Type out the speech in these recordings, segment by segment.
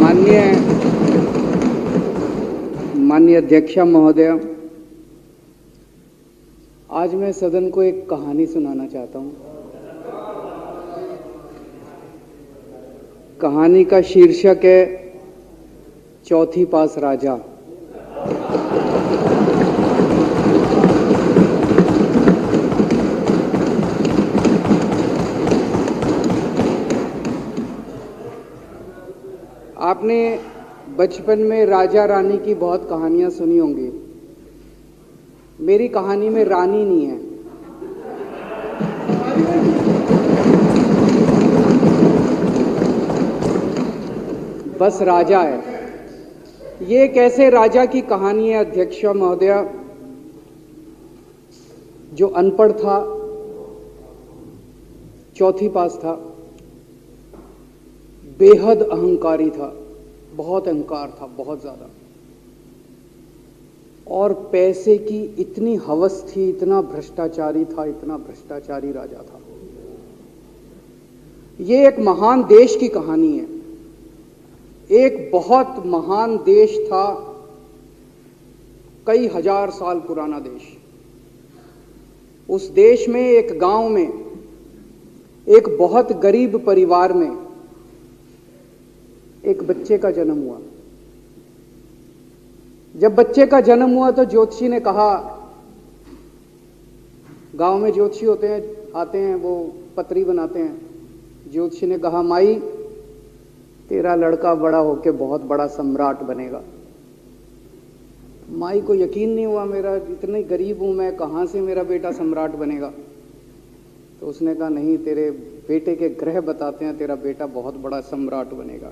माननीय माननीय अध्यक्ष महोदय, आज मैं सदन को एक कहानी सुनाना चाहता हूं। कहानी का शीर्षक है चौथी पास राजा। आपने बचपन में राजा रानी की बहुत कहानियां सुनी होंगी। मेरी कहानी में रानी नहीं है, बस राजा है। ये कैसे राजा की कहानी है अध्यक्ष महोदय, जो अनपढ़ था, चौथी पास था, बेहद अहंकारी था, बहुत अहंकार था, बहुत ज्यादा, और पैसे की इतनी हवस थी, इतना भ्रष्टाचारी था, इतना भ्रष्टाचारी राजा था। ये एक महान देश की कहानी है। एक बहुत महान देश था, कई हजार साल पुराना देश। उस देश में एक गांव में एक बहुत गरीब परिवार में एक बच्चे का जन्म हुआ। जब बच्चे का जन्म हुआ तो ज्योतिषी ने कहा, गांव में ज्योतिषी होते हैं, आते हैं, वो पत्री बनाते हैं। ज्योतिषी ने कहा, माई तेरा लड़का बड़ा होके बहुत बड़ा सम्राट बनेगा। माई को यकीन नहीं हुआ, मेरा इतने गरीब हूं मैं, कहां से मेरा बेटा सम्राट बनेगा। तो उसने कहा, नहीं, तेरे बेटे के ग्रह बताते हैं तेरा बेटा बहुत बड़ा सम्राट बनेगा।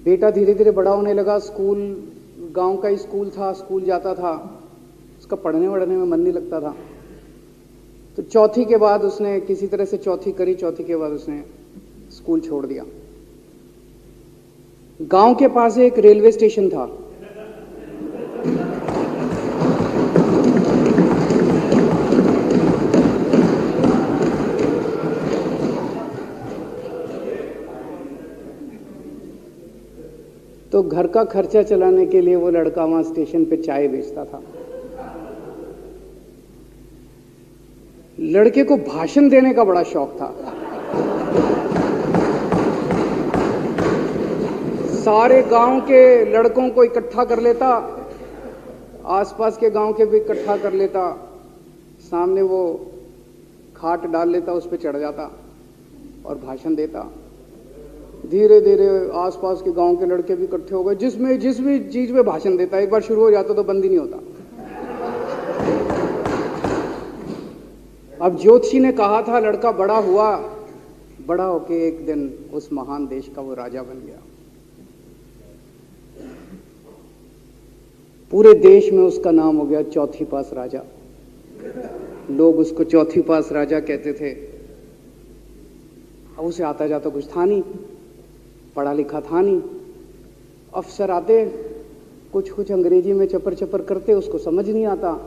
बेटा धीरे धीरे बड़ा होने लगा। स्कूल, गांव का ही स्कूल था, स्कूल जाता था, उसका पढ़ने वढ़ने में मन नहीं लगता था। तो चौथी के बाद उसने किसी तरह से चौथी करी, चौथी के बाद उसने स्कूल छोड़ दिया। गांव के पास एक रेलवे स्टेशन था। तो घर का खर्चा चलाने के लिए वो लड़का वहां स्टेशन पे चाय बेचता था। लड़के को भाषण देने का बड़ा शौक था। सारे गांव के लड़कों को इकट्ठा कर लेता, आसपास के गांव के भी इकट्ठा कर लेता, सामने वो खाट डाल लेता, उस पर चढ़ जाता और भाषण देता। धीरे धीरे आसपास के गांव के लड़के भी इकट्ठे हो गए। जिस भी चीज में भाषण देता, एक बार शुरू हो जाता तो बंद ही नहीं होता। अब ज्योतिषी ने कहा था, लड़का बड़ा हुआ, बड़ा होके एक दिन उस महान देश का वो राजा बन गया। पूरे देश में उसका नाम हो गया चौथी पास राजा। लोग उसको चौथी पास राजा कहते थे। अब उसे आता जाता कुछ था नहीं, पढ़ा लिखा था नहीं। अफसर आते, कुछ अंग्रेजी में चपर चपर करते, उसको समझ नहीं आता।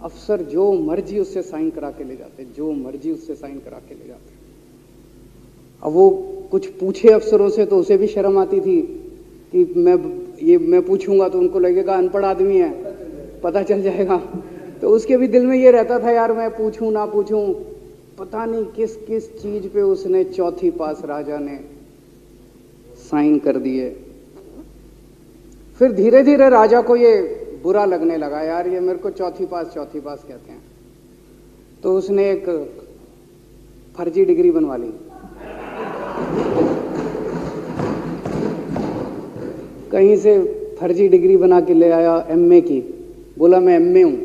अफसर जो मर्जी उससे साइन करा के ले जाते, जो मर्जी उससे साइन करा के ले जाते। अब वो कुछ पूछे अफसरों से तो उसे भी शर्म आती थी कि मैं पूछूंगा तो उनको लगेगा अनपढ़ आदमी है, पता चल जाएगा। तो उसके भी दिल में ये रहता था, यार मैं पूछूं ना पूछूं। पता नहीं किस किस चीज पे उसने चौथी पास राजा ने साइन कर दिए। फिर धीरे धीरे राजा को ये बुरा लगने लगा, यार ये मेरे को चौथी पास कहते हैं। तो उसने एक फर्जी डिग्री बनवा ली। कहीं से फर्जी डिग्री बना के ले आया, एमए की। बोला मैं एमए हूं।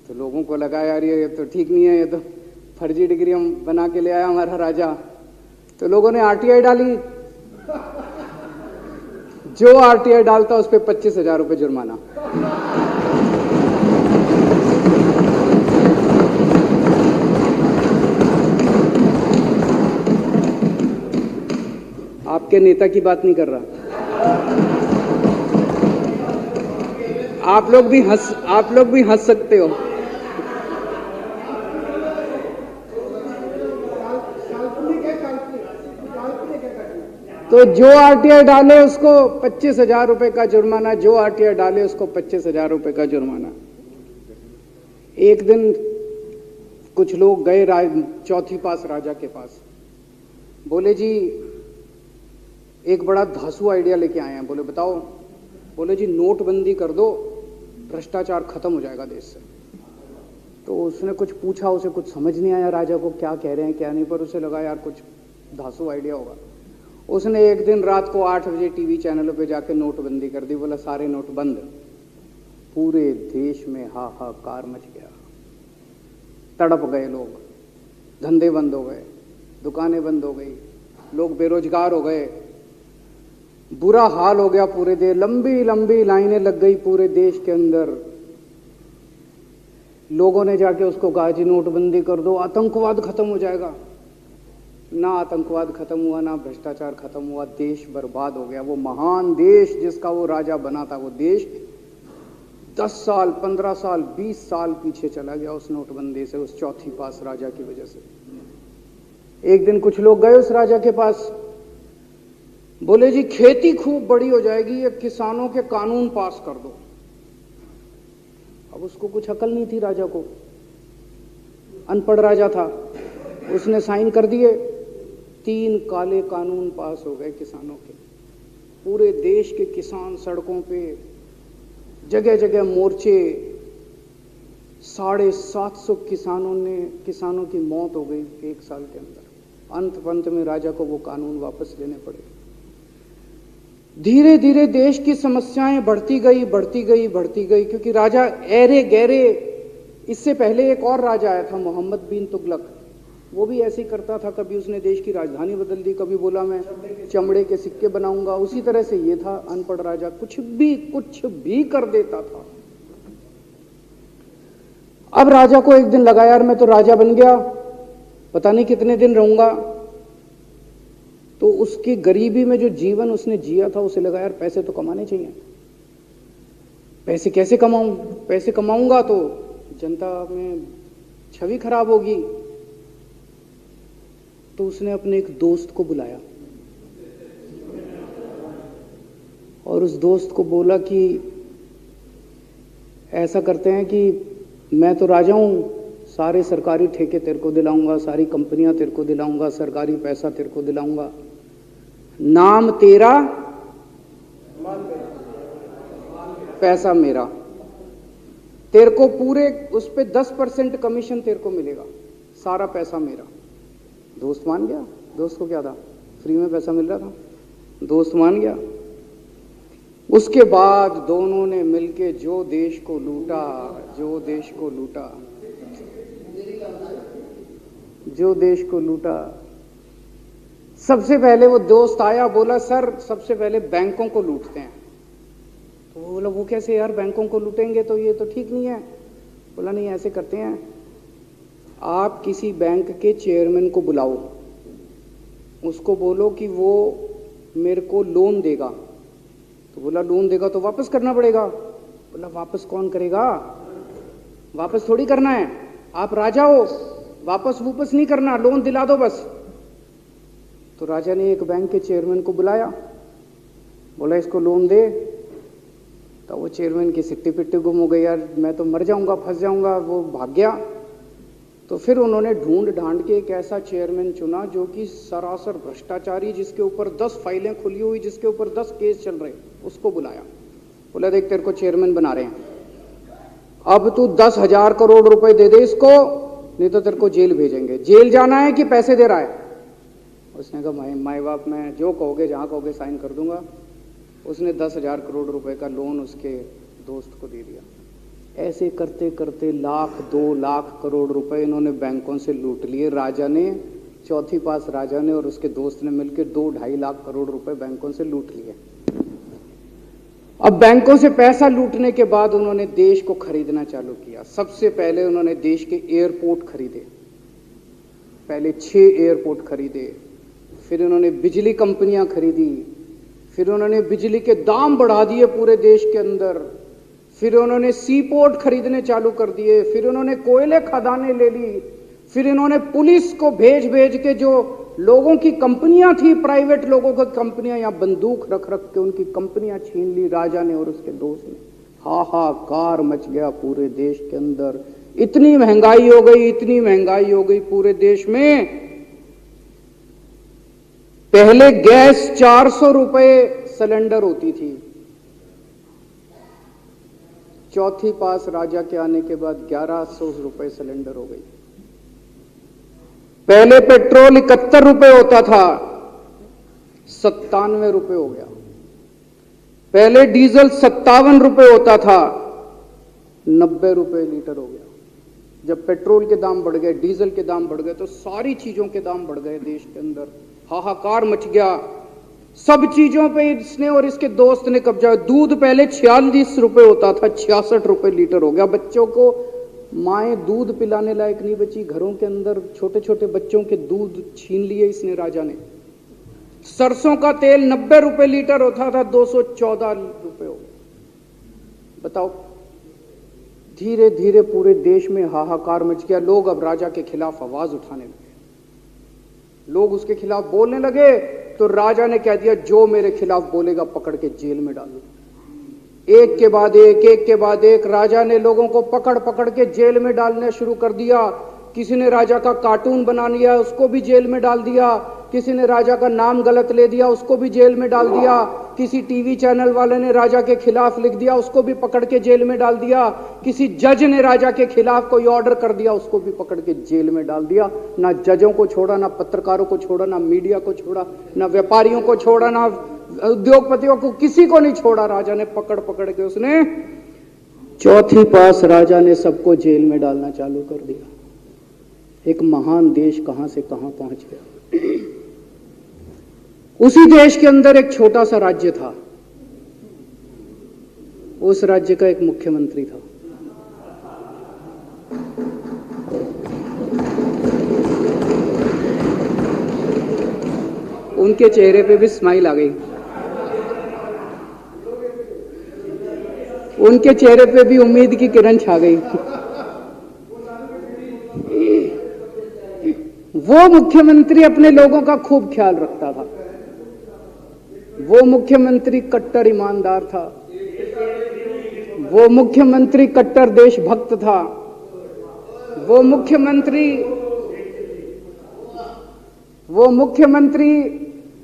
तो लोगों को लगा, यार ये तो ठीक नहीं है, ये तो फर्जी डिग्री हम बना के ले आया हमारा राजा। तो लोगों ने आरटीआई डाली। जो आरटीआई डालता उस पर 25,000 रुपये जुर्माना। आपके नेता की बात नहीं कर रहा। आप लोग भी हंस सकते हो। तो जो आरटीआई डाले उसको 25,000 रुपए का जुर्माना, जो आरटीआई डाले उसको 25,000 रुपए का जुर्माना। एक दिन कुछ लोग गए चौथी पास राजा के पास, बोले जी एक बड़ा धांसू आइडिया लेके आए हैं। बोले बताओ। बोले जी नोटबंदी कर दो, भ्रष्टाचार खत्म हो जाएगा देश से। तो उसने कुछ पूछा, उसे कुछ समझ नहीं आया राजा को क्या कह रहे हैं क्या नहीं, पर उसे लगा यार कुछ धांसू आइडिया होगा। उसने एक दिन रात को 8 बजे टीवी चैनलों पे जाके नोटबंदी कर दी। बोला सारे नोट बंद। पूरे देश में हाहाकार मच गया, तड़प गए लोग, धंधे बंद हो गए, दुकानें बंद हो गई, लोग बेरोजगार हो गए, बुरा हाल हो गया पूरे देश। लंबी लंबी लाइनें लग गई पूरे देश के अंदर। लोगों ने जाके उसको कहा जी नोटबंदी कर दो, आतंकवाद खत्म हो जाएगा। ना आतंकवाद खत्म हुआ, ना भ्रष्टाचार खत्म हुआ, देश बर्बाद हो गया। वो महान देश जिसका वो राजा बना था, वो देश 10 साल 15 साल 20 साल पीछे चला गया उस नोटबंदी से, उस चौथी पास राजा की वजह से। एक दिन कुछ लोग गए उस राजा के पास, बोले जी खेती खूब बड़ी हो जाएगी, ये किसानों के कानून पास कर दो। अब उसको कुछ अकल नहीं थी राजा को, अनपढ़ राजा था। उसने साइन कर दिए, 3 काले कानून पास हो गए किसानों के। पूरे देश के किसान सड़कों पे, जगह जगह मोर्चे, 750 किसानों की मौत हो गई 1 साल के अंदर। अंत में राजा को वो कानून वापस लेने पड़े। धीरे धीरे देश की समस्याएं बढ़ती गई, क्योंकि राजा ऐरे गहरे। इससे पहले एक और राजा आया था, मोहम्मद बिन तुगलक, वो भी ऐसे ही करता था। कभी उसने देश की राजधानी बदल दी, कभी बोला मैं चमड़े के सिक्के बनाऊंगा। उसी तरह से ये था अनपढ़ राजा, कुछ भी कर देता था। अब राजा को एक दिन लगा यार मैं तो राजा बन गया, पता नहीं कितने दिन रहूंगा। तो उसकी गरीबी में जो जीवन उसने जिया था, उसे लगा यार पैसे तो कमाने चाहिए। पैसे कैसे कमाऊं? पैसे कमाऊंगा तो जनता में छवि खराब होगी। तो उसने अपने एक दोस्त को बुलाया और उस दोस्त को बोला कि ऐसा करते हैं कि मैं तो राजा हूं, सारे सरकारी ठेके तेरे को दिलाऊंगा, सारी कंपनियां तेरे को दिलाऊंगा, सरकारी पैसा तेरे को दिलाऊंगा, नाम तेरा पैसा मेरा। तेरे को पूरे उस पे 10% कमीशन तेरे को मिलेगा, सारा पैसा मेरा। दोस्त मान गया। दोस्त को क्या था, फ्री में पैसा मिल रहा था, दोस्त मान गया। उसके बाद दोनों ने मिलके जो देश को लूटा। सबसे पहले वो दोस्त आया, बोला सर सबसे पहले बैंकों को लूटते हैं। तो वो बोला वो कैसे यार, बैंकों को लूटेंगे तो ये तो ठीक नहीं है। बोला नहीं ऐसे करते हैं, आप किसी बैंक के चेयरमैन को बुलाओ, उसको बोलो कि वो मेरे को लोन देगा। तो बोला लोन देगा तो वापस करना पड़ेगा। बोला वापस कौन करेगा, वापस थोड़ी करना है, आप राजा हो, वापस नहीं करना, लोन दिला दो बस। तो राजा ने एक बैंक के चेयरमैन को बुलाया, बोला इसको लोन दे। तो वो चेयरमैन की सिट्टी पिट्टी गुम हो गई, यार मैं तो मर जाऊंगा, फंस जाऊंगा, वो भाग गया। तो फिर उन्होंने ढूंढ ढांड के एक ऐसा चेयरमैन चुना जो कि सरासर भ्रष्टाचारी, जिसके ऊपर 10 फाइलें खुली हुई, जिसके ऊपर 10 केस चल रहे, उसको बुलाया। बोला देख तेरे को चेयरमैन बना रहे हैं, अब तू 10,000 करोड़ रुपए दे दे इसको, नहीं तो तेरे को जेल भेजेंगे। जेल जाना है कि पैसे दे रहा है? उसने कहा माई बाप मैं जो कहोगे जहां कहोगे साइन कर दूंगा। उसने 10,000 करोड़ रुपए का लोन उसके दोस्त को दे दिया। ऐसे करते करते 1,00,000 2,00,000 करोड़ रुपए इन्होंने बैंकों से लूट लिए। राजा ने, चौथी पास राजा ने और उसके दोस्त ने मिलकर 2-2.5 लाख करोड़ रुपए बैंकों से लूट लिए। अब बैंकों से पैसा लूटने के बाद उन्होंने देश को खरीदना चालू किया। सबसे पहले उन्होंने देश के एयरपोर्ट खरीदे, पहले 6 एयरपोर्ट खरीदे, फिर उन्होंने बिजली कंपनियां खरीदी, फिर उन्होंने बिजली के दाम बढ़ा दिए पूरे देश के अंदर, फिर उन्होंने सी पोर्ट खरीदने चालू कर दिए, फिर उन्होंने कोयले खदानें ले ली, फिर इन्होंने पुलिस को भेज भेज के जो लोगों की कंपनियां थी, प्राइवेट लोगों की कंपनियां, यहां बंदूक रख रख के उनकी कंपनियां छीन ली राजा ने और उसके दोस्त ने। हाहाकार मच गया पूरे देश के अंदर। इतनी महंगाई हो गई, इतनी महंगाई हो गई पूरे देश में। पहले गैस 400 रुपए सिलेंडर होती थी, चौथी पास राजा के आने के बाद 1100 रुपए सिलेंडर हो गई। पहले पेट्रोल 71 रुपए होता था, 97 रुपए हो गया। पहले डीजल 57 रुपए होता था, 90 रुपए लीटर हो गया। जब पेट्रोल के दाम बढ़ गए, डीजल के दाम बढ़ गए, तो सारी चीजों के दाम बढ़ गए देश के अंदर। हाहाकार मच गया, सब चीजों पे इसने और इसके दोस्त ने कब्जा। दूध पहले 46 रुपए होता था, 66 रुपए लीटर हो गया। बच्चों को माएँ दूध पिलाने लायक नहीं बची, घरों के अंदर छोटे छोटे बच्चों के दूध छीन लिए इसने राजा ने। सरसों का तेल 90 रुपए लीटर होता था, 214 रुपए हो गया। बताओ, धीरे धीरे पूरे देश में हाहाकार मच गया। लोग अब राजा के खिलाफ आवाज उठाने लगे, लोग उसके खिलाफ बोलने लगे। तो राजा ने कह दिया, जो मेरे खिलाफ बोलेगा पकड़ के जेल में डालो। एक के बाद एक राजा ने लोगों को पकड़ पकड़ के जेल में डालना शुरू कर दिया। किसी ने राजा का कार्टून बना लिया, उसको भी जेल में डाल दिया। किसी ने राजा का नाम गलत ले दिया, उसको भी जेल में डाल दिया। किसी टीवी चैनल वाले ने राजा के खिलाफ लिख दिया, उसको भी पकड़ के जेल में डाल दिया। किसी जज ने राजा के खिलाफ कोई ऑर्डर कर दिया, उसको भी पकड़ के जेल में डाल दिया। ना जजों को छोड़ा, ना पत्रकारों को छोड़ा, ना मीडिया को छोड़ा, ना व्यापारियों को छोड़ा, ना उद्योगपतियों को, किसी को नहीं छोड़ा। राजा ने पकड़ पकड़ के उसने चौथी पास राजा ने सबको जेल में डालना चालू कर दिया। एक महान देश कहां से कहां पहुंच गया। उसी देश के अंदर एक छोटा सा राज्य था, उस राज्य का एक मुख्यमंत्री था। उनके चेहरे पे भी स्माइल आ गई, उनके चेहरे पे भी उम्मीद की किरण छा गई। वो मुख्यमंत्री अपने लोगों का खूब ख्याल रखता था। वो मुख्यमंत्री कट्टर ईमानदार था। वो मुख्यमंत्री कट्टर देशभक्त था। वो मुख्यमंत्री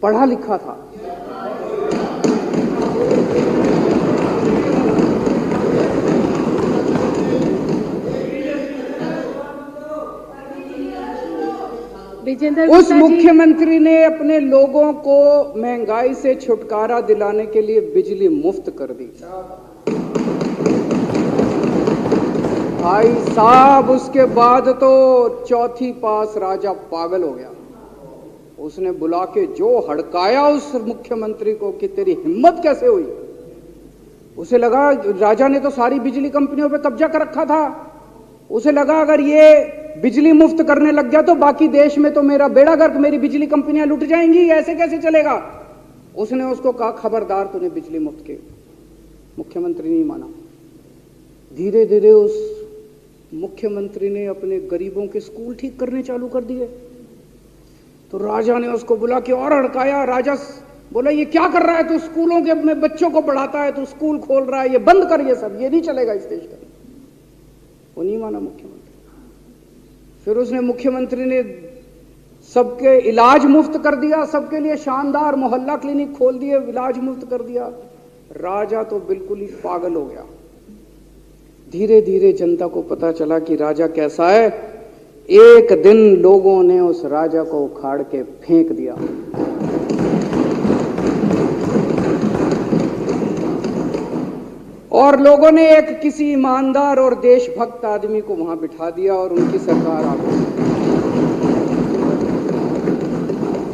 पढ़ा लिखा था। उस मुख्यमंत्री ने अपने लोगों को महंगाई से छुटकारा दिलाने के लिए बिजली मुफ्त कर दी। भाई साहब, उसके बाद तो चौथी पास राजा पागल हो गया। उसने बुला के जो हड़काया उस मुख्यमंत्री को कि तेरी हिम्मत कैसे हुई। उसे लगा राजा ने तो सारी बिजली कंपनियों पे कब्जा कर रखा था। उसे लगा अगर ये बिजली मुफ्त करने लग गया तो बाकी देश में तो मेरा बेड़ा गर्क, मेरी बिजली कंपनियां लुट जाएंगी, ऐसे कैसे चलेगा। उसने उसको कहा, खबरदार, तूने बिजली मुफ्त की। मुख्यमंत्री नहीं माना। धीरे धीरे उस मुख्यमंत्री ने अपने गरीबों के स्कूल ठीक करने चालू कर दिए। तो राजा ने उसको बुला के और हड़काया। राजा बोला, ये क्या कर रहा है तू, स्कूलों के में बच्चों को पढ़ाता है, तू स्कूल खोल रहा है, ये बंद कर, ये सब, ये नहीं चलेगा इस देश का। वो नहीं माना मुख्यमंत्री। फिर उसने मुख्यमंत्री ने सबके इलाज मुफ्त कर दिया, सबके लिए शानदार मोहल्ला क्लिनिक खोल दिए, इलाज मुफ्त कर दिया। राजा तो बिल्कुल ही पागल हो गया। धीरे धीरे जनता को पता चला कि राजा कैसा है। एक दिन लोगों ने उस राजा को उखाड़ के फेंक दिया। और लोगों ने एक किसी ईमानदार और देशभक्त आदमी को वहां बिठा दिया और उनकी सरकार आ गई।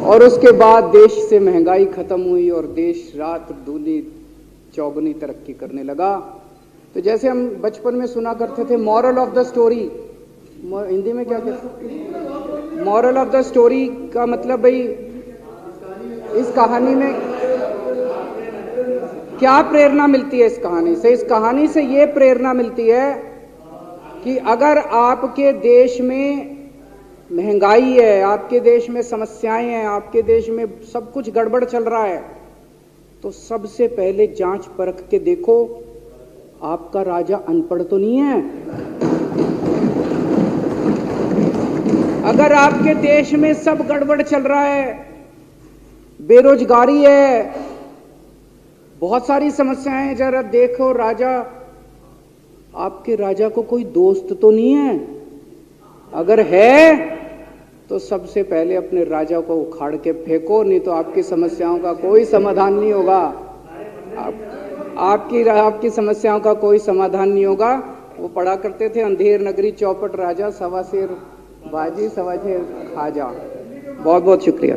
और उसके बाद देश से महंगाई खत्म हुई और देश रात दूनी चौगुनी तरक्की करने लगा। तो जैसे हम बचपन में सुना करते थे, moral of the story, Hindi में क्या कहते, मॉरल ऑफ द स्टोरी का मतलब भाई इस कहानी में क्या प्रेरणा मिलती है। इस कहानी से, इस कहानी से ये प्रेरणा मिलती है कि अगर आपके देश में महंगाई है, आपके देश में समस्याएं हैं, आपके देश में सब कुछ गड़बड़ चल रहा है, तो सबसे पहले जांच परख के देखो आपका राजा अनपढ़ तो नहीं है। अगर आपके देश में सब गड़बड़ चल रहा है, बेरोजगारी है, बहुत सारी समस्याएं हैं, जरा देखो राजा, आपके राजा को कोई दोस्त तो नहीं है? अगर है तो सबसे पहले अपने राजा को उखाड़ के फेंको, नहीं तो आपकी समस्याओं का कोई समाधान नहीं होगा। आपकी समस्याओं का कोई समाधान नहीं होगा। वो पढ़ा करते थे, अंधेर नगरी चौपट राजा, सवा शेर बाजी सवा शेर खाजा। बहुत बहुत शुक्रिया।